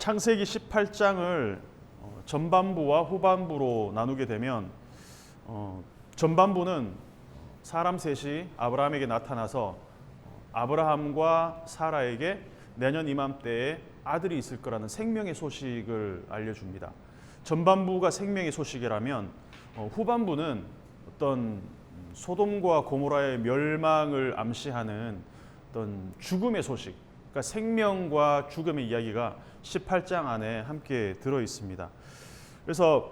창세기 18장을 전반부와 후반부로 나누게 되면 전반부는 사람 셋이 아브라함에게 나타나서 아브라함과 사라에게 내년 이맘때에 아들이 있을 거라는 생명의 소식을 알려줍니다. 전반부가 생명의 소식이라면 후반부는 어떤 소돔과 고모라의 멸망을 암시하는 어떤 죽음의 소식, 그러니까 생명과 죽음의 이야기가 18장 안에 함께 들어 있습니다. 그래서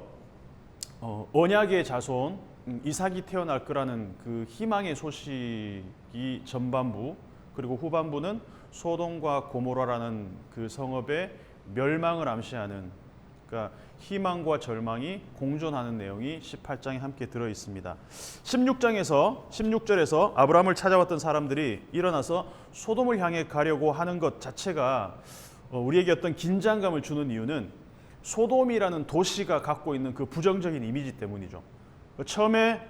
언약의 자손 이삭이 태어날 거라는 그 희망의 소식이 전반부, 그리고 후반부는 소돔과 고모라라는 그 성읍의 멸망을 암시하는, 그러니까 희망과 절망이 공존하는 내용이 18장에 함께 들어 있습니다. 16절에서 아브라함을 찾아왔던 사람들이 일어나서 소돔을 향해 가려고 하는 것 자체가 우리에게 어떤 긴장감을 주는 이유는 소돔이라는 도시가 갖고 있는 그 부정적인 이미지 때문이죠. 처음에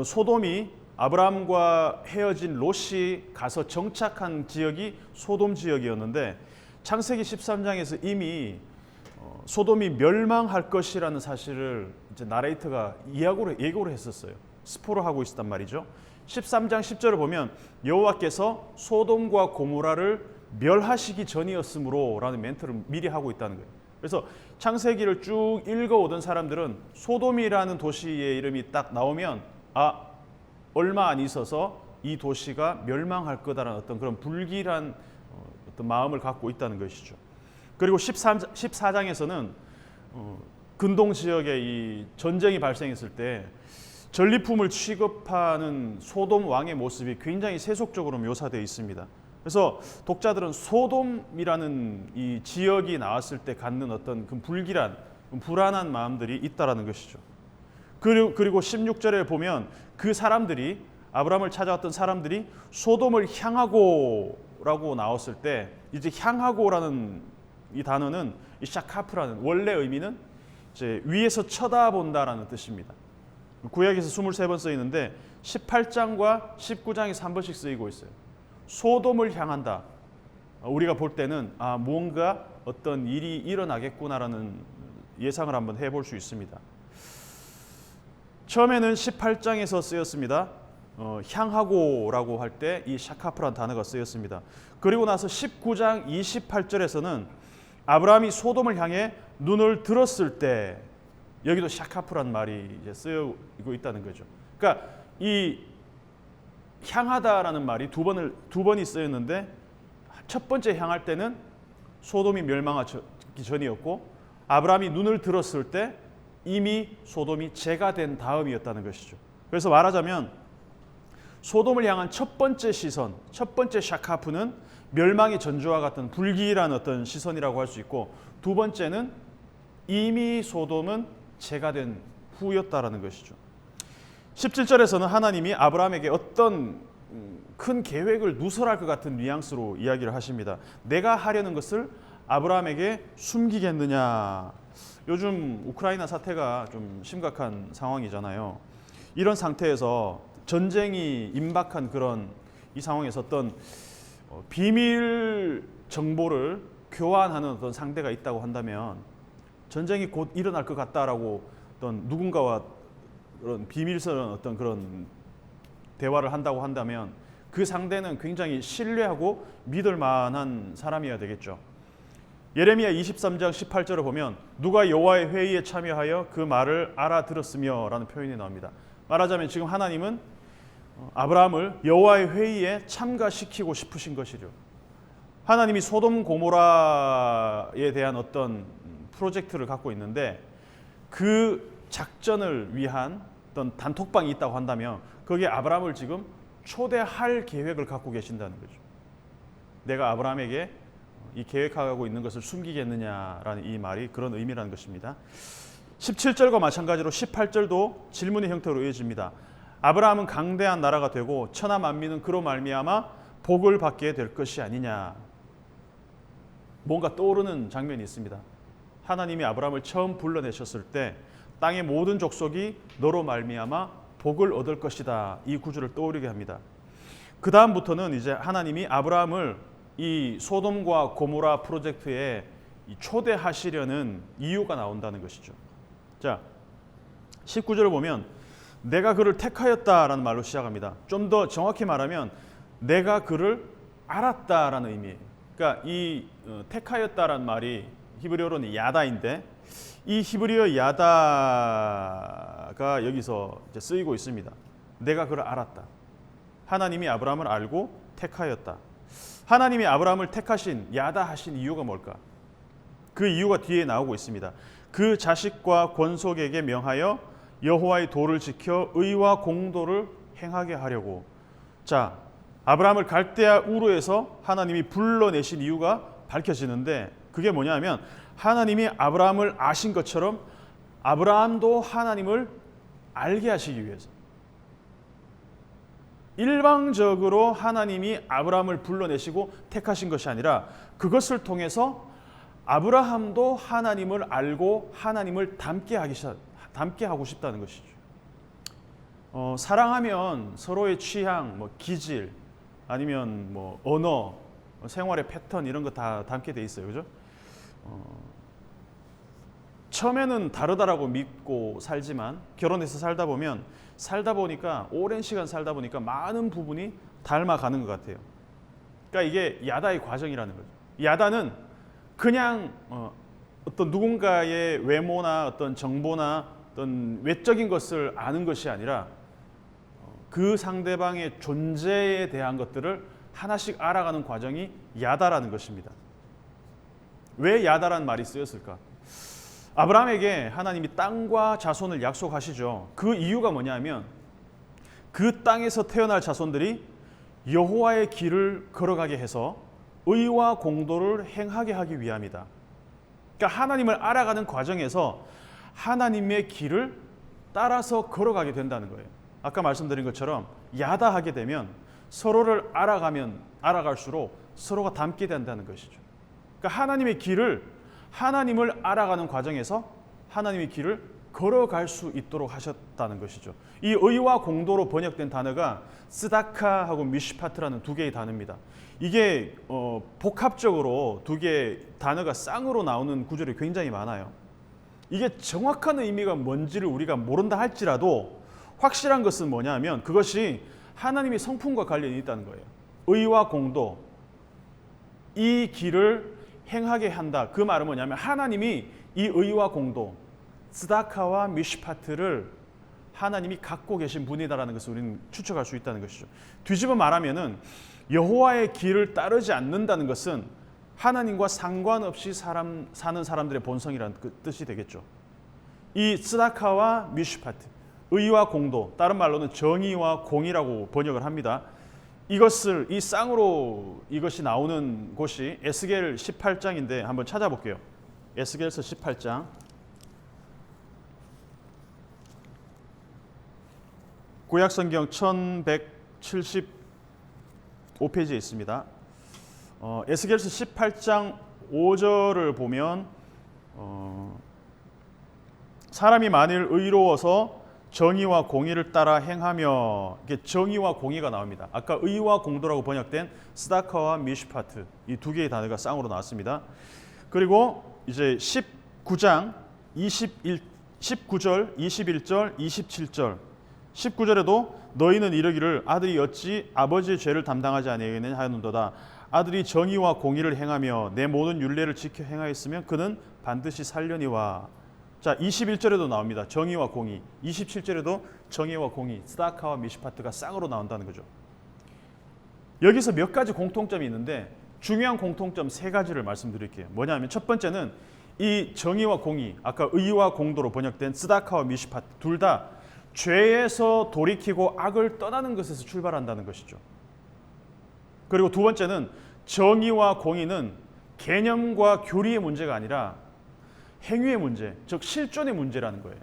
소돔이 아브라함과 헤어진 롯이 가서 정착한 지역이 소돔 지역이었는데 창세기 13장에서 이미 소돔이 멸망할 것이라는 사실을 이제 나레이터가 예고를 했었어요. 스포를 하고 있었단 말이죠. 13장 10절을 보면 여호와께서 소돔과 고모라를 멸하시기 전이었으므로 라는 멘트를 미리 하고 있다는 거예요. 그래서 창세기를 쭉 읽어오던 사람들은 소돔이라는 도시의 이름이 딱 나오면 얼마 안 있어서 이 도시가 멸망할 거다라는 어떤 그런 불길한 어떤 마음을 갖고 있다는 것이죠. 그리고 14장에서는 근동 지역에 이 전쟁이 발생했을 때 전리품을 취급하는 소돔 왕의 모습이 굉장히 세속적으로 묘사되어 있습니다. 그래서 독자들은 소돔이라는 이 지역이 나왔을 때 갖는 어떤 그 불길한, 불안한 마음들이 있다라는 것이죠. 그리고 16절에 보면 그 사람들이, 아브라함을 찾아왔던 사람들이 소돔을 향하고라고 나왔을 때, 이제 향하고라는 이 단어는 이 샤카프라는 원래 의미는 이제 위에서 쳐다본다라는 뜻입니다. 구약에서 23번 쓰이는데 18장과 19장에서 한 번씩 쓰이고 있어요. 소돔을 향한다. 우리가 볼 때는 뭔가 어떤 일이 일어나겠구나라는 예상을 한번 해볼 수 있습니다. 처음에는 18장에서 쓰였습니다. 향하고라고 할 때 이 샤카프란 단어가 쓰였습니다. 그리고 나서 19장 28절에서는 아브라함이 소돔을 향해 눈을 들었을 때, 여기도 샤카프란 말이 이제 쓰이고 있다는 거죠. 그러니까 이 향하다라는 말이 두 번이 쓰였는데 첫 번째 향할 때는 소돔이 멸망하기 전이었고, 아브라함이 눈을 들었을 때 이미 소돔이 재가 된 다음이었다는 것이죠. 그래서 말하자면 소돔을 향한 첫 번째 시선, 첫 번째 샤카프는 멸망의 전조와 같은 불길한 어떤 시선이라고 할 수 있고, 두 번째는 이미 소돔은 재가 된 후였다라는 것이죠. 17절에서는 하나님이 아브라함에게 어떤 큰 계획을 누설할 것 같은 뉘앙스로 이야기를 하십니다. 내가 하려는 것을 아브라함에게 숨기겠느냐. 요즘 우크라이나 사태가 좀 심각한 상황이잖아요. 이런 상태에서 전쟁이 임박한 그런 이 상황에서 어떤 비밀 정보를 교환하는 어떤 상대가 있다고 한다면, 전쟁이 곧 일어날 것 같다라고 어떤 누군가와 그런 비밀스러운 어떤 그런 대화를 한다고 한다면 그 상대는 굉장히 신뢰하고 믿을 만한 사람이어야 되겠죠. 예레미야 23장 18절을 보면 누가 여호와의 회의에 참여하여 그 말을 알아들었으며 라는 표현이 나옵니다. 말하자면 지금 하나님은 아브라함을 여호와의 회의에 참가시키고 싶으신 것이죠. 하나님이 소돔 고모라에 대한 어떤 프로젝트를 갖고 있는데 그 작전을 위한 어떤 단톡방이 있다고 한다면 거기에 아브라함을 지금 초대할 계획을 갖고 계신다는 거죠. 내가 아브라함에게 이 계획하고 있는 것을 숨기겠느냐라는 이 말이 그런 의미라는 것입니다. 17절과 마찬가지로 18절도 질문의 형태로 이어집니다. 아브라함은 강대한 나라가 되고 천하 만민은 그로 말미암아 복을 받게 될 것이 아니냐. 뭔가 떠오르는 장면이 있습니다. 하나님이 아브라함을 처음 불러내셨을 때 땅의 모든 족속이 너로 말미암아 복을 얻을 것이다. 이 구절을 떠오르게 합니다. 그 다음부터는 이제 하나님이 아브라함을 이 소돔과 고모라 프로젝트에 초대하시려는 이유가 나온다는 것이죠. 자, 19절을 보면 내가 그를 택하였다라는 말로 시작합니다. 좀 더 정확히 말하면 내가 그를 알았다라는 의미예요. 그러니까 이 택하였다라는 말이 히브리어로는 야다인데 이 히브리어 야다가 여기서 이제 쓰이고 있습니다. 내가 그를 알았다. 하나님이 아브라함을 알고 택하였다. 하나님이 아브라함을 택하신 야다하신 이유가 뭘까? 그 이유가 뒤에 나오고 있습니다. 그 자식과 권속에게 명하여 여호와의 도를 지켜 의와 공도를 행하게 하려고. 자, 아브라함을 갈대아 우르에서 하나님이 불러내신 이유가 밝혀지는데 그게 뭐냐면 하나님이 아브라함을 아신 것처럼 아브라함도 하나님을 알게 하시기 위해서. 일방적으로 하나님이 아브라함을 불러내시고 택하신 것이 아니라 그것을 통해서 아브라함도 하나님을 알고 하나님을 닮게 하고 싶다는 것이죠. 사랑하면 서로의 취향, 기질, 아니면 언어, 생활의 패턴 이런 거 다 담게 돼 있어요, 그죠? 처음에는 다르다라고 믿고 살지만 결혼해서 살다 보니까 오랜 시간 살다 보니까 많은 부분이 닮아가는 것 같아요. 그러니까 이게 야다의 과정이라는 거죠. 야다는 그냥 어떤 누군가의 외모나 어떤 정보나 어떤 외적인 것을 아는 것이 아니라 그 상대방의 존재에 대한 것들을 하나씩 알아가는 과정이 야다라는 것입니다. 왜 야다라는 말이 쓰였을까? 아브라함에게 하나님이 땅과 자손을 약속하시죠. 그 이유가 뭐냐면 그 땅에서 태어날 자손들이 여호와의 길을 걸어가게 해서 의와 공도를 행하게 하기 위함이다. 그러니까 하나님을 알아가는 과정에서 하나님의 길을 따라서 걸어가게 된다는 거예요. 아까 말씀드린 것처럼 야다하게 되면 서로를 알아갈수록 서로가 닮게 된다는 것이죠. 그러니까 하나님을 알아가는 과정에서 하나님의 길을 걸어갈 수 있도록 하셨다는 것이죠. 이 의와 공도로 번역된 단어가 스다카하고 미슈파트라는 두 개의 단어입니다. 이게 복합적으로 두 개의 단어가 쌍으로 나오는 구절이 굉장히 많아요. 이게 정확한 의미가 뭔지를 우리가 모른다 할지라도 확실한 것은 뭐냐면 그것이 하나님의 성품과 관련이 있다는 거예요. 의와 공도, 이 길을 행하게 한다. 그 말은 뭐냐면 하나님이 이 의와 공도, 스다카와 미슈파트를 하나님이 갖고 계신 분이다라는 것을 우리는 추측할 수 있다는 것이죠. 뒤집어 말하면은 여호와의 길을 따르지 않는다는 것은 하나님과 상관없이 사는 사람들의 본성이라는 그 뜻이 되겠죠. 이 스다카와 미슈파트, 의와 공도, 다른 말로는 정의와 공의라고 번역을 합니다. 이 쌍으로 이것이 나오는 곳이 에스겔 18장인데 한번 찾아볼게요. 에스겔서 18장. 구약성경 1175페이지에 있습니다. 에스겔서 18장 5절을 보면 사람이 만일 의로워서 정의와 공의를 따라 행하며, 이게 정의와 공의가 나옵니다. 아까 의와 공도라고 번역된 스다카와 미슈파트, 이 두 개의 단어가 쌍으로 나왔습니다. 그리고 이제 19장 19절, 21절, 27절 19절에도 너희는 이르기를 아들이 어찌 아버지의 죄를 담당하지 아니하겠느냐 하였는도다. 아들이 정의와 공의를 행하며 내 모든 율례를 지켜 행하였으면 그는 반드시 살려니와. 자, 21절에도 나옵니다. 정의와 공의. 27절에도 정의와 공의, 스다카와 미슈파트가 쌍으로 나온다는 거죠. 여기서 몇 가지 공통점이 있는데 중요한 공통점 세 가지를 말씀드릴게요. 뭐냐면 첫 번째는 이 정의와 공의, 아까 의와 공도로 번역된 스다카와 미슈파트 둘 다 죄에서 돌이키고 악을 떠나는 것에서 출발한다는 것이죠. 그리고 두 번째는 정의와 공의는 개념과 교리의 문제가 아니라 행위의 문제, 즉 실존의 문제라는 거예요.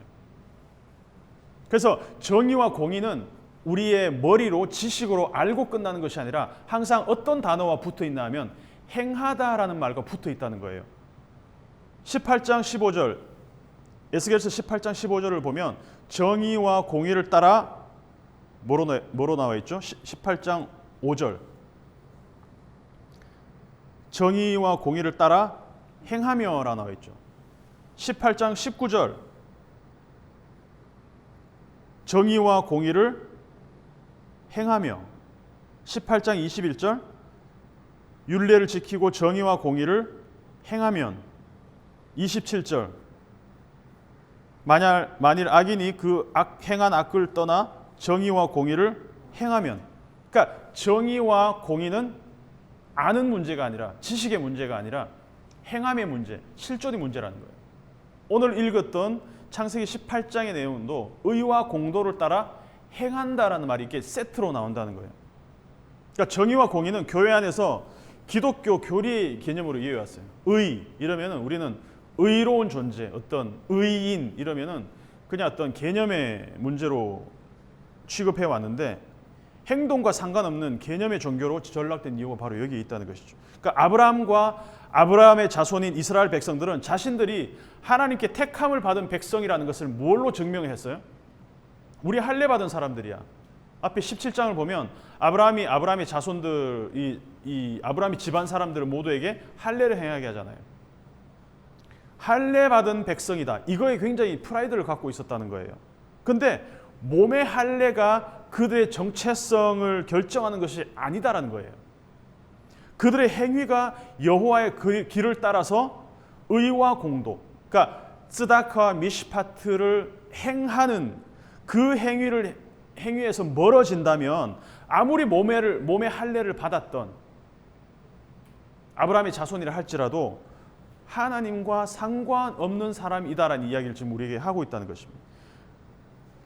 그래서 정의와 공의는 우리의 머리로 지식으로 알고 끝나는 것이 아니라 항상 어떤 단어와 붙어 있나 하면 행하다라는 말과 붙어 있다는 거예요. 18장 15절, 에스겔서 18장 15절을 보면 정의와 공의를 따라 뭐로 나와 있죠? 18장 5절. 정의와 공의를 따라 행하며라 나와 있죠. 18장 19절 정의와 공의를 행하며, 18장 21절 율례를 지키고 정의와 공의를 행하면, 27절 만일 악인이 그 행한 악을 떠나 정의와 공의를 행하면. 그러니까 정의와 공의는 아는 문제가 아니라, 지식의 문제가 아니라 행함의 문제, 실존의 문제라는 거예요. 오늘 읽었던 창세기 18장의 내용도 의와 공도를 따라 행한다라는 말이 이렇게 세트로 나온다는 거예요. 그러니까 정의와 공의는 교회 안에서 기독교 교리 개념으로 이해해왔어요. 의 이러면은 우리는 의로운 존재, 어떤 의인 이러면은 그냥 어떤 개념의 문제로 취급해 왔는데, 행동과 상관없는 개념의 종교로 전락된 이유가 바로 여기에 있다는 것이죠. 그러니까 아브라함과 아브라함의 자손인 이스라엘 백성들은 자신들이 하나님께 택함을 받은 백성이라는 것을 뭘로 증명했어요? 우리 할례 받은 사람들이야. 앞에 17장을 보면 아브라함의 자손들, 이 아브라함의 집안 사람들 모두에게 할례를 행하게 하잖아요. 할례 받은 백성이다. 이거에 굉장히 프라이드를 갖고 있었다는 거예요. 근데 몸의 할례가 그들의 정체성을 결정하는 것이 아니다라는 거예요. 그들의 행위가 여호와의 그 길을 따라서 의와 공도, 그러니까 츠다카와 미시파트를 행하는 그 행위에서 멀어진다면, 아무리 몸의 할례를 받았던 아브라함의 자손이라 할지라도 하나님과 상관없는 사람이다라는 이야기를 지금 우리에게 하고 있다는 것입니다.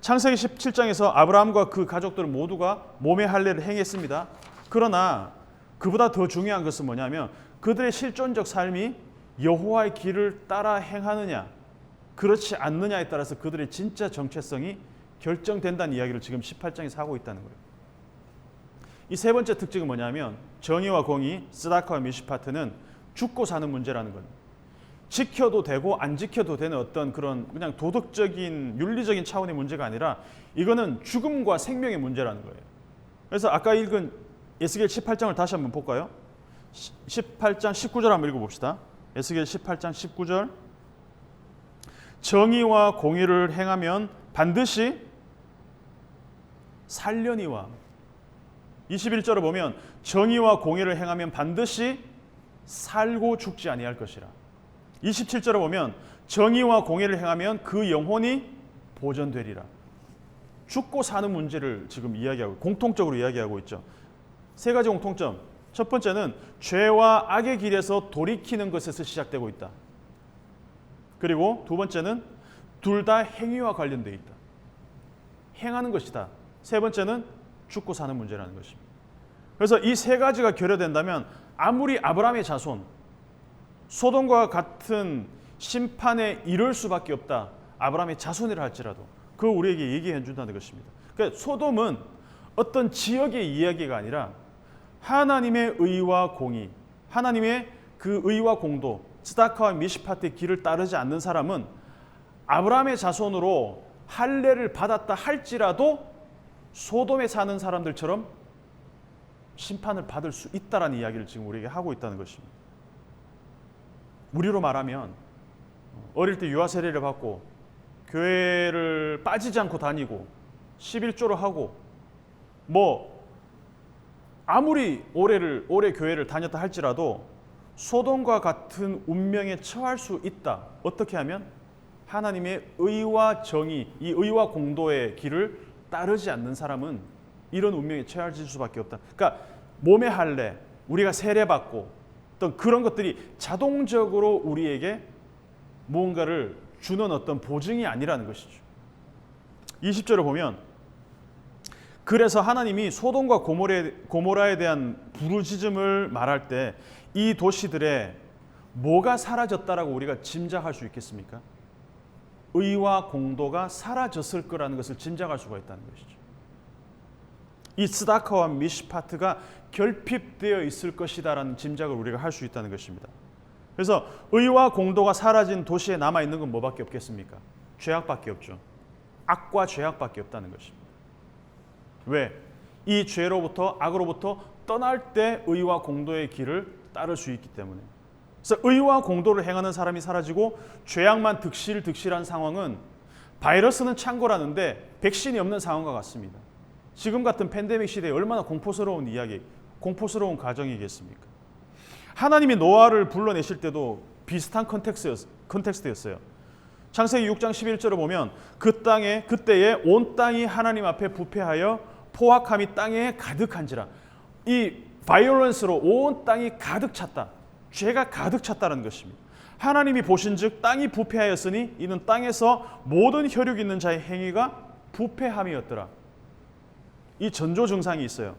창세기 17장에서 아브라함과 그 가족들은 모두가 몸의 할례를 행했습니다. 그러나 그보다 더 중요한 것은 뭐냐면 그들의 실존적 삶이 여호와의 길을 따라 행하느냐 그렇지 않느냐에 따라서 그들의 진짜 정체성이 결정된다는 이야기를 지금 18장에서 하고 있다는 거예요. 이 세 번째 특징은 뭐냐면 정의와 공의, 스다카와 미시파트는 죽고 사는 문제라는 겁니다. 지켜도 되고 안 지켜도 되는 어떤 그런 그냥 도덕적인 윤리적인 차원의 문제가 아니라 이거는 죽음과 생명의 문제라는 거예요. 그래서 아까 읽은 에스겔 18장을 다시 한번 볼까요? 18장 19절 한번 읽어봅시다. 에스겔 18장 19절 정의와 공의를 행하면 반드시 살려니와, 21절을 보면 정의와 공의를 행하면 반드시 살고 죽지 아니할 것이라. 27절을 보면 정의와 공의를 행하면 그 영혼이 보존되리라. 죽고 사는 문제를 지금 공통적으로 이야기하고 있죠. 세 가지 공통점. 첫 번째는 죄와 악의 길에서 돌이키는 것에서 시작되고 있다. 그리고 두 번째는 둘 다 행위와 관련되어 있다. 행하는 것이다. 세 번째는 죽고 사는 문제라는 것입니다. 그래서 이 세 가지가 결여된다면 아무리 아브라함의 자손, 소돔과 같은 심판에 이를 수밖에 없다. 아브라함의 자손이라 할지라도 그거 우리에게 얘기해 준다는 것입니다. 그러니까 소돔은 어떤 지역의 이야기가 아니라 하나님의 의와 공의, 하나님의 그 의와 공도, 츠다카와 미시파트의 길을 따르지 않는 사람은 아브라함의 자손으로 할례를 받았다 할지라도 소돔에 사는 사람들처럼 심판을 받을 수 있다라는 이야기를 지금 우리에게 하고 있다는 것입니다. 우리로 말하면 어릴 때 유아 세례를 받고 교회를 빠지지 않고 다니고 11조를 하고 아무리 오래 교회를 다녔다 할지라도 소돔과 같은 운명에 처할 수 있다. 어떻게 하면 하나님의 의와 정의, 이 의와 공도의 길을 따르지 않는 사람은 이런 운명에 처할 수밖에 없다. 그러니까 몸의 할례, 우리가 세례받고 어떤 그런 것들이 자동적으로 우리에게 무언가를 주는 어떤 보증이 아니라는 것이죠. 20절을 보면 그래서 하나님이 소돔과 고모라에 대한 부르짖음을 말할 때 이 도시들에 뭐가 사라졌다라고 우리가 짐작할 수 있겠습니까? 의와 공도가 사라졌을 거라는 것을 짐작할 수가 있다는 것이죠. 이 스다카와 미시파트가 결핍되어 있을 것이다라는 짐작을 우리가 할 수 있다는 것입니다. 그래서 의와 공도가 사라진 도시에 남아있는 건 뭐밖에 없겠습니까? 죄악밖에 없죠. 악과 죄악밖에 없다는 것입니다. 왜? 이 죄로부터, 악으로부터 떠날 때 의와 공도의 길을 따를 수 있기 때문에. 그래서 의와 공도를 행하는 사람이 사라지고 죄악만 득실한 상황은 바이러스는 창궐하는데 백신이 없는 상황과 같습니다. 지금 같은 팬데믹 시대에 얼마나 공포스러운 이야기, 공포스러운 가정이겠습니까? 하나님이 노아를 불러내실 때도 비슷한 컨텍스트였어요. 창세기 6장 11절을 보면 그때에 온 땅이 하나님 앞에 부패하여 포악함이 땅에 가득한지라. 이 바이올런스로 온 땅이 가득 찼다. 죄가 가득 찼다는 것입니다. 하나님이 보신즉 땅이 부패하였으니 이는 땅에서 모든 혈육 있는 자의 행위가 부패함이었더라. 이 전조 증상이 있어요.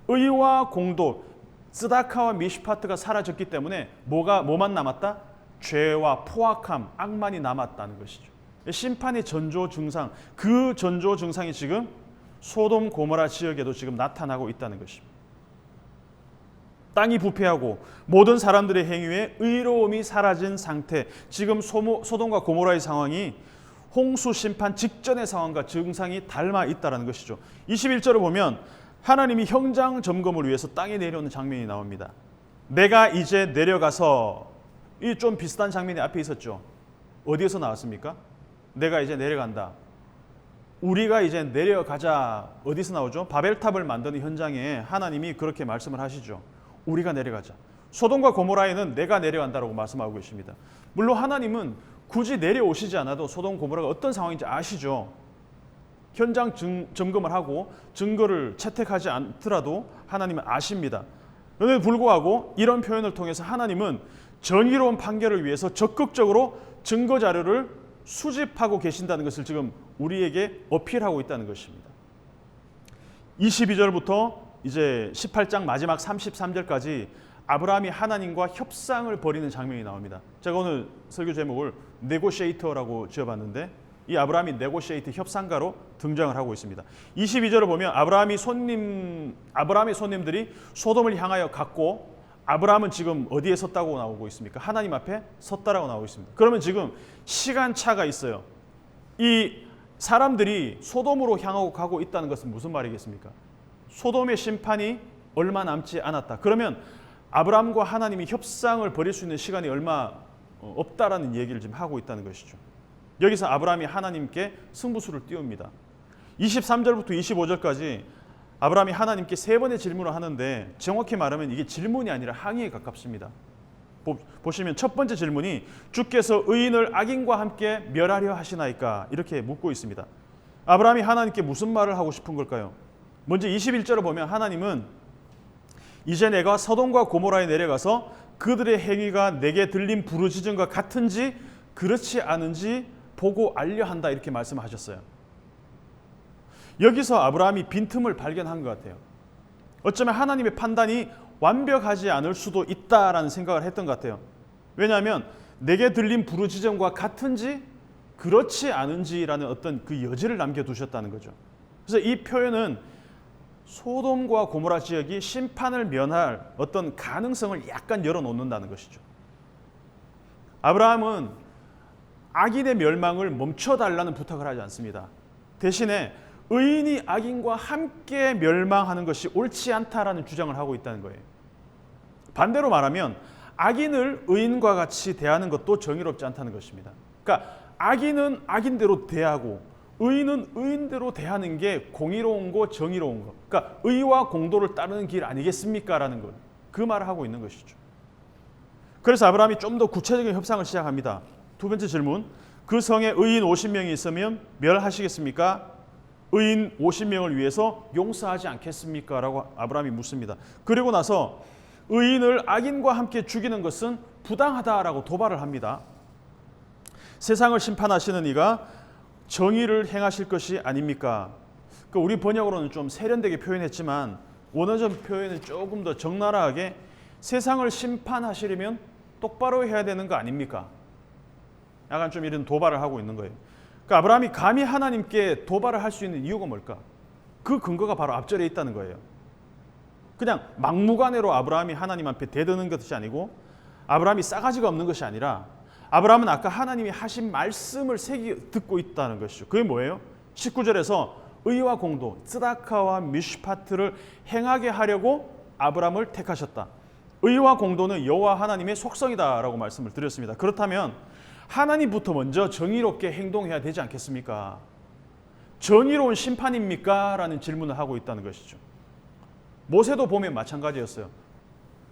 의와 공도, 쓰다카와 미시파트가 사라졌기 때문에 뭐만 남았다? 죄와 포악함, 악만이 남았다는 것이죠. 심판의 전조 증상, 그 전조 증상이 지금 소돔 고모라 지역에도 지금 나타나고 있다는 것입니다. 땅이 부패하고 모든 사람들의 행위에 의로움이 사라진 상태, 지금 소돔과 고모라의 상황이 홍수 심판 직전의 상황과 증상이 닮아 있다는 것이죠. 21절을 보면 하나님이 형장 점검을 위해서 땅에 내려오는 장면이 나옵니다. 내가 이제 내려가서, 이 좀 비슷한 장면이 앞에 있었죠. 어디에서 나왔습니까? 내가 이제 내려간다. 우리가 이제 내려가자. 어디서 나오죠? 바벨탑을 만드는 현장에 하나님이 그렇게 말씀을 하시죠. 우리가 내려가자. 소돔과 고모라에는 내가 내려간다라고 말씀하고 계십니다. 물론 하나님은 굳이 내려오시지 않아도 소돔 고모라가 어떤 상황인지 아시죠. 현장 점검을 하고 증거를 채택하지 않더라도 하나님은 아십니다. 그런데 불구하고 이런 표현을 통해서 하나님은 정의로운 판결을 위해서 적극적으로 증거 자료를 수집하고 계신다는 것을 지금 우리에게 어필하고 있다는 것입니다. 22절부터 이제 18장 마지막 33절까지 아브라함이 하나님과 협상을 벌이는 장면이 나옵니다. 제가 오늘 설교 제목을 네고시에이터라고 지어봤는데 이 아브라함이 네고시에이터 협상가로 등장을 하고 있습니다. 22절을 보면 아브라함의 손님들이 소돔을 향하여 갔고 아브라함은 지금 어디에 섰다고 나오고 있습니까? 하나님 앞에 섰다라고 나오고 있습니다. 그러면 지금 시간차가 있어요. 이 사람들이 소돔으로 향하고 가고 있다는 것은 무슨 말이겠습니까? 소돔의 심판이 얼마 남지 않았다. 그러면 아브라함과 하나님이 협상을 벌일 수 있는 시간이 얼마 없다라는 얘기를 지금 하고 있다는 것이죠. 여기서 아브라함이 하나님께 승부수를 띄웁니다. 23절부터 25절까지 아브라함이 하나님께 세 번의 질문을 하는데 정확히 말하면 이게 질문이 아니라 항의에 가깝습니다. 보시면 첫 번째 질문이 주께서 의인을 악인과 함께 멸하려 하시나이까 이렇게 묻고 있습니다. 아브라함이 하나님께 무슨 말을 하고 싶은 걸까요? 먼저 21절을 보면 하나님은 이제 내가 소돔과 고모라에 내려가서 그들의 행위가 내게 들린 부르짖음과 같은지 그렇지 않은지 보고 알려 한다 이렇게 말씀하셨어요. 여기서 아브라함이 빈틈을 발견한 것 같아요. 어쩌면 하나님의 판단이 완벽하지 않을 수도 있다라는 생각을 했던 것 같아요. 왜냐하면 내게 들린 부르짖음과 같은지 그렇지 않은지라는 어떤 그 여지를 남겨두셨다는 거죠. 그래서 이 표현은 소돔과 고모라 지역이 심판을 면할 어떤 가능성을 약간 열어놓는다는 것이죠. 아브라함은 악인의 멸망을 멈춰달라는 부탁을 하지 않습니다. 대신에 의인이 악인과 함께 멸망하는 것이 옳지 않다라는 주장을 하고 있다는 거예요. 반대로 말하면 악인을 의인과 같이 대하는 것도 정의롭지 않다는 것입니다. 그러니까 악인은 악인대로 대하고 의인은 의인대로 대하는 게 공의로운 거, 정의로운 거. 그러니까 의와 공도를 따르는 길 아니겠습니까? 라는 것. 그 말을 하고 있는 것이죠. 그래서 아브라함이 좀 더 구체적인 협상을 시작합니다. 두 번째 질문. 그 성에 의인 50명이 있으면 멸하시겠습니까? 의인 50명을 위해서 용서하지 않겠습니까? 라고 아브라함이 묻습니다. 그리고 나서 의인을 악인과 함께 죽이는 것은 부당하다라고 도발을 합니다. 세상을 심판하시는 이가 정의를 행하실 것이 아닙니까? 그러니까 우리 번역으로는 좀 세련되게 표현했지만 원어적 표현은 조금 더 적나라하게 세상을 심판하시려면 똑바로 해야 되는 거 아닙니까? 약간 좀 이런 도발을 하고 있는 거예요. 그러니까 아브라함이 감히 하나님께 도발을 할 수 있는 이유가 뭘까? 그 근거가 바로 앞절에 있다는 거예요. 그냥 막무가내로 아브라함이 하나님 앞에 대드는 것이 아니고 아브라함이 싸가지가 없는 것이 아니라 아브라함은 아까 하나님이 하신 말씀을 듣고 있다는 것이죠. 그게 뭐예요? 19절에서 의와 공도, 쓰다카와 미슈파트를 행하게 하려고 아브라함을 택하셨다. 의와 공도는 여호와 하나님의 속성이다라고 말씀을 드렸습니다. 그렇다면 하나님부터 먼저 정의롭게 행동해야 되지 않겠습니까? 정의로운 심판입니까? 라는 질문을 하고 있다는 것이죠. 모세도 보면 마찬가지였어요.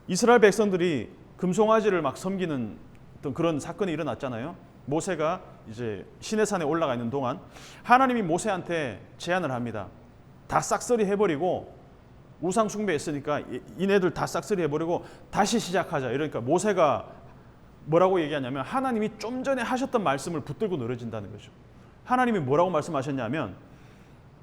이스라엘 백성들이 금송아지를 막 섬기는 어떤 그런 사건이 일어났잖아요. 모세가 이제 시내산에 올라가 있는 동안 하나님이 모세한테 제안을 합니다. 다 싹쓸이 해버리고, 우상 숭배했으니까 이네들 다 싹쓸이 해버리고 다시 시작하자. 이러니까 모세가 뭐라고 얘기하냐면 하나님이 좀 전에 하셨던 말씀을 붙들고 늘어진다는 거죠. 하나님이 뭐라고 말씀하셨냐면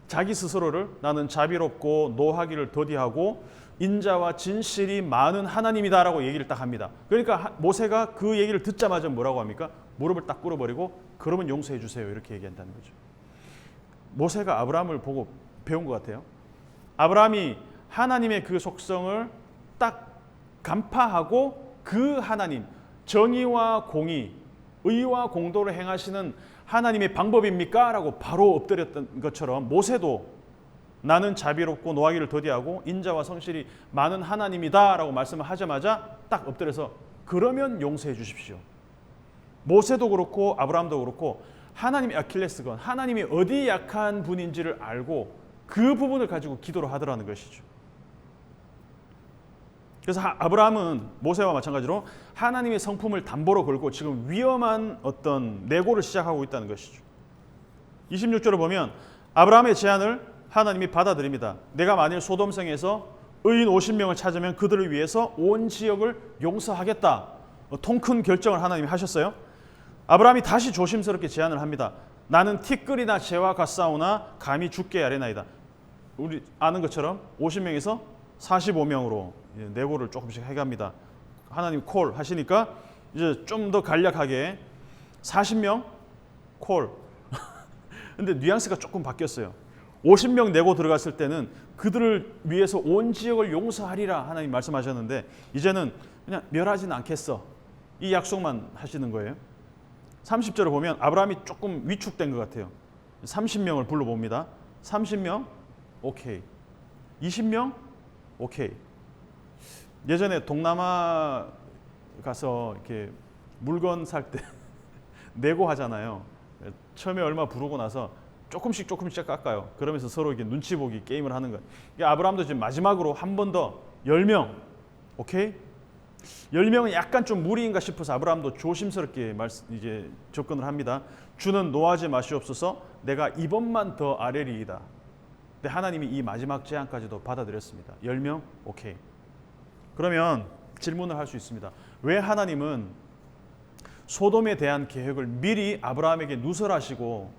자기 스스로를 나는 자비롭고 노하기를 더디하고 인자와 진실이 많은 하나님이다라고 얘기를 딱 합니다. 그러니까 모세가 그 얘기를 듣자마자 뭐라고 합니까? 무릎을 딱 꿇어버리고 그러면 용서해 주세요 이렇게 얘기한다는 거죠. 모세가 아브라함을 보고 배운 것 같아요. 아브라함이 하나님의 그 속성을 딱 간파하고 그 하나님, 정의와 공의, 의와 공도를 행하시는 하나님의 방법입니까? 라고 바로 엎드렸던 것처럼 모세도 나는 자비롭고 노하기를 더디하고 인자와 성실이 많은 하나님이다 라고 말씀을 하자마자 딱 엎드려서 그러면 용서해 주십시오. 모세도 그렇고 아브라함도 그렇고 하나님의 아킬레스건, 하나님이 어디 약한 분인지를 알고 그 부분을 가지고 기도를 하더라는 것이죠. 그래서 아브라함은 모세와 마찬가지로 하나님의 성품을 담보로 걸고 지금 위험한 어떤 내고를 시작하고 있다는 것이죠. 26절을 보면 아브라함의 제안을 하나님이 받아들입니다. 내가 만일 소돔성에서 의인 50명을 찾으면 그들을 위해서 온 지역을 용서하겠다. 통 큰 결정을 하나님이 하셨어요. 아브라함이 다시 조심스럽게 제안을 합니다. 나는 티끌이나 재와 같사오나 감히 죽게 아뢰나이다. 우리 아는 것처럼 50명에서 45명으로 내고를 조금씩 해갑니다. 하나님 콜 하시니까 이제 좀 더 간략하게 40명 콜. 근데 뉘앙스가 조금 바뀌었어요. 50명 내고 들어갔을 때는 그들을 위해서 온 지역을 용서하리라 하나님 말씀하셨는데 이제는 그냥 멸하지는 않겠어. 이 약속만 하시는 거예요. 30절을 보면 아브라함이 조금 위축된 것 같아요. 30명을 불러봅니다. 30명 오케이. 20명 오케이. 예전에 동남아 가서 이렇게 물건 살 때 내고 하잖아요. 처음에 얼마 부르고 나서 조금씩 깎아요. 그러면서 서로 이렇게 눈치 보기 게임을 하는 거예요. 아브라함도 지금 마지막으로 한 번 더 10명 오케이. 10명은 약간 좀 무리인가 싶어서 아브라함도 조심스럽게 이제 접근을 합니다. 주는 노하지 마시옵소서. 내가 이번만 더 아뢰리이다. 근데 하나님이 이 마지막 제안까지도 받아들였습니다. 10명 오케이. 그러면 질문을 할 수 있습니다. 왜 하나님은 소돔에 대한 계획을 미리 아브라함에게 누설하시고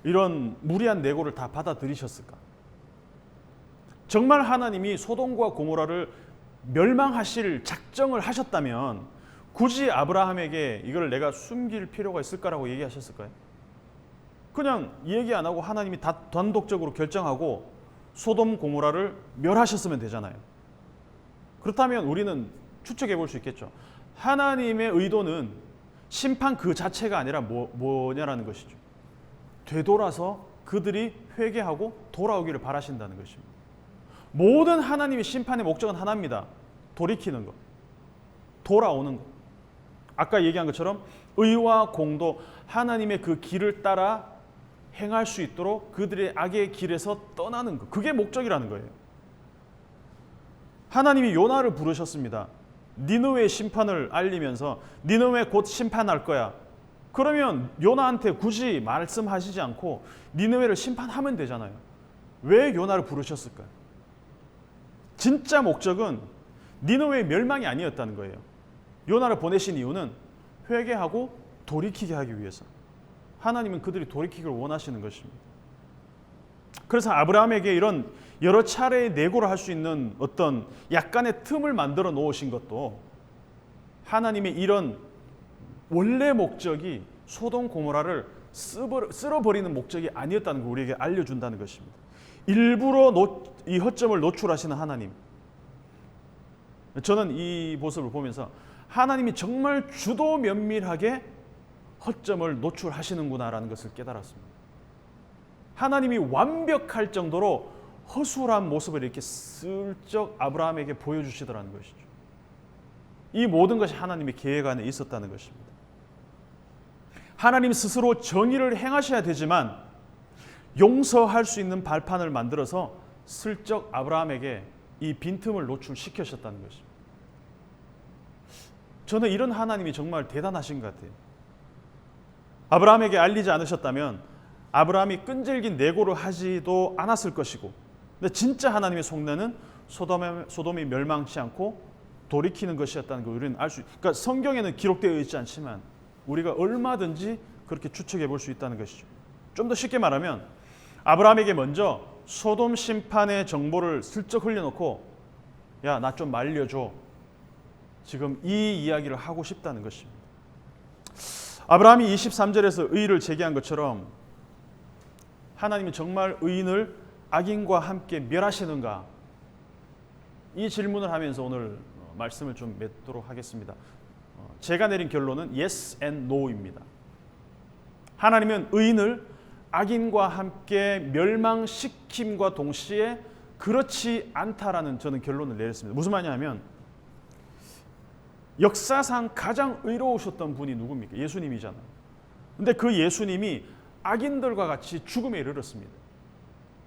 이런 무리한 내고를 다 받아들이셨을까? 정말 하나님이 소돔과 고모라를 멸망하실 작정을 하셨다면 굳이 아브라함에게 이걸 내가 숨길 필요가 있을까라고 얘기하셨을까요? 그냥 얘기 안 하고 하나님이 다 단독적으로 결정하고 소돔 고모라를 멸하셨으면 되잖아요. 그렇다면 우리는 추측해 볼 수 있겠죠. 하나님의 의도는 심판 그 자체가 아니라 뭐냐라는 것이죠. 되돌아서 그들이 회개하고 돌아오기를 바라신다는 것입니다. 모든 하나님의 심판의 목적은 하나입니다. 돌이키는 것, 돌아오는 것. 아까 얘기한 것처럼 의와 공도, 하나님의 그 길을 따라 행할 수 있도록 그들의 악의 길에서 떠나는 것. 그게 목적이라는 거예요. 하나님이 요나를 부르셨습니다. 니느웨의 심판을 알리면서 니느웨 곧 심판할 거야. 그러면 요나한테 굳이 말씀하시지 않고 니느웨를 심판하면 되잖아요. 왜 요나를 부르셨을까요? 진짜 목적은 니느웨의 멸망이 아니었다는 거예요. 요나를 보내신 이유는 회개하고 돌이키게 하기 위해서. 하나님은 그들이 돌이키기를 원하시는 것입니다. 그래서 아브라함에게 이런 여러 차례의 내고를 할 수 있는 어떤 약간의 틈을 만들어 놓으신 것도 하나님의 이런 원래 목적이 소돔 고모라를 쓸어버리는 목적이 아니었다는 걸 우리에게 알려준다는 것입니다. 일부러 이 허점을 노출하시는 하나님. 저는 이 모습을 보면서 하나님이 정말 주도 면밀하게 허점을 노출하시는구나라는 것을 깨달았습니다. 하나님이 완벽할 정도로 허술한 모습을 이렇게 슬쩍 아브라함에게 보여주시더라는 것이죠. 이 모든 것이 하나님의 계획 안에 있었다는 것입니다. 하나님 스스로 정의를 행하셔야 되지만 용서할 수 있는 발판을 만들어서 슬쩍 아브라함에게 이 빈틈을 노출시키셨다는 것입니다. 저는 이런 하나님이 정말 대단하신 것 같아요. 아브라함에게 알리지 않으셨다면 아브라함이 끈질긴 내고를 하지도 않았을 것이고, 근데 진짜 하나님의 속내는 소돔이 멸망치 않고 돌이키는 것이었다는 걸 우리는 알 수. 그러니까 성경에는 기록되어 있지 않지만 우리가 얼마든지 그렇게 추측해 볼 수 있다는 것이죠. 좀 더 쉽게 말하면 아브라함에게 먼저 소돔 심판의 정보를 슬쩍 흘려놓고, 야, 나 좀 말려줘. 지금 이 이야기를 하고 싶다는 것입니다. 아브라함이 23절에서 의를 제기한 것처럼 하나님이 정말 의인을 악인과 함께 멸하시는가? 이 질문을 하면서 오늘 말씀을 좀 맺도록 하겠습니다. 제가 내린 결론은 yes and no입니다. 하나님은 의인을 악인과 함께 멸망시킴과 동시에 그렇지 않다라는 저는 결론을 내렸습니다. 무슨 말이냐면 역사상 가장 의로우셨던 분이 누굽니까? 예수님이잖아요. 근데 그 예수님이 악인들과 같이 죽음에 이르렀습니다.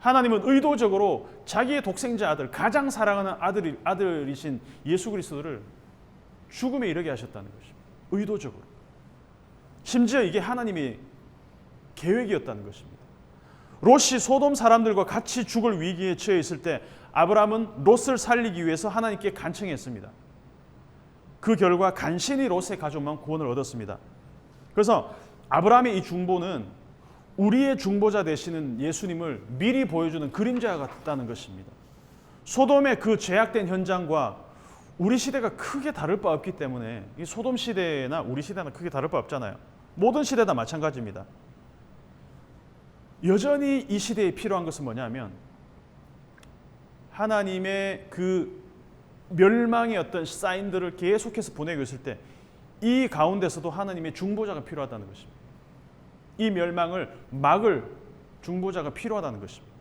하나님은 의도적으로 자기의 독생자 아들, 가장 사랑하는 아들이신 예수 그리스도를 죽음에 이르게 하셨다는 것입니다. 의도적으로. 심지어 이게 하나님의 계획이었다는 것입니다. 롯이 소돔 사람들과 같이 죽을 위기에 처해 있을 때 아브라함은 롯을 살리기 위해서 하나님께 간청했습니다. 그 결과 간신히 롯의 가족만 구원을 얻었습니다. 그래서 아브라함의 이 중보는 우리의 중보자 되시는 예수님을 미리 보여주는 그림자 같다는 것입니다. 소돔의 그 죄악된 현장과 우리 시대가 크게 다를 바 없기 때문에 이 소돔 시대나 우리 시대나 크게 다를 바 없잖아요. 모든 시대 다 마찬가지입니다. 여전히 이 시대에 필요한 것은 뭐냐면 하나님의 그 멸망의 어떤 사인들을 계속해서 보내고 있을 때 이 가운데서도 하나님의 중보자가 필요하다는 것입니다. 이 멸망을 막을 중보자가 필요하다는 것입니다.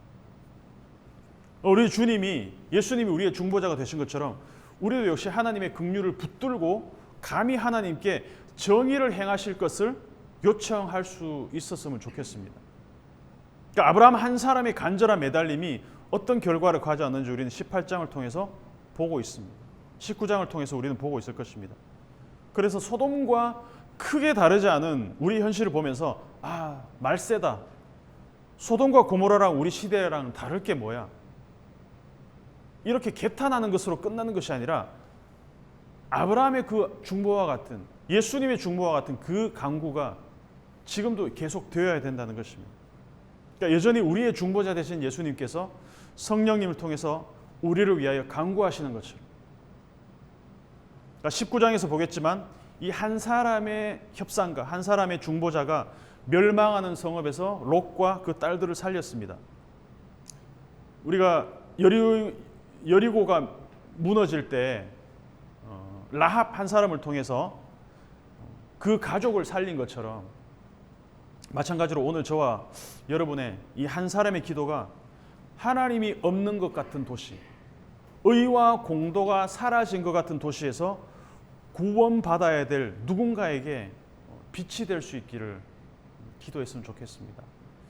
우리 주님이, 예수님이 우리의 중보자가 되신 것처럼 우리도 역시 하나님의 긍휼을 붙들고 감히 하나님께 정의를 행하실 것을 요청할 수 있었으면 좋겠습니다. 그러니까 아브라함 한 사람의 간절한 매달림이 어떤 결과를 가져왔는지 우리는 18장을 통해서 보고 있습니다. 19장을 통해서 우리는 보고 있을 것입니다. 그래서 소돔과 크게 다르지 않은 우리 현실을 보면서 말세다. 소돔과 고모라랑 우리 시대랑 다를 게 뭐야? 이렇게 개탄하는 것으로 끝나는 것이 아니라 아브라함의 그 중보와 같은, 예수님의 중보와 같은 그 강구가 지금도 계속 되어야 된다는 것입니다. 그러니까 여전히 우리의 중보자 되신 예수님께서 성령님을 통해서 우리를 위하여 강구하시는 것처럼, 그러니까 19장에서 보겠지만 이 한 사람의 협상가, 한 사람의 중보자가 멸망하는 성읍에서 롯과 그 딸들을 살렸습니다. 우리가 여리고가 무너질 때 라합 한 사람을 통해서 그 가족을 살린 것처럼 마찬가지로 오늘 저와 여러분의 이 한 사람의 기도가 하나님이 없는 것 같은 도시, 의와 공도가 사라진 것 같은 도시에서 구원받아야 될 누군가에게 빛이 될 수 있기를 기도했으면 좋겠습니다.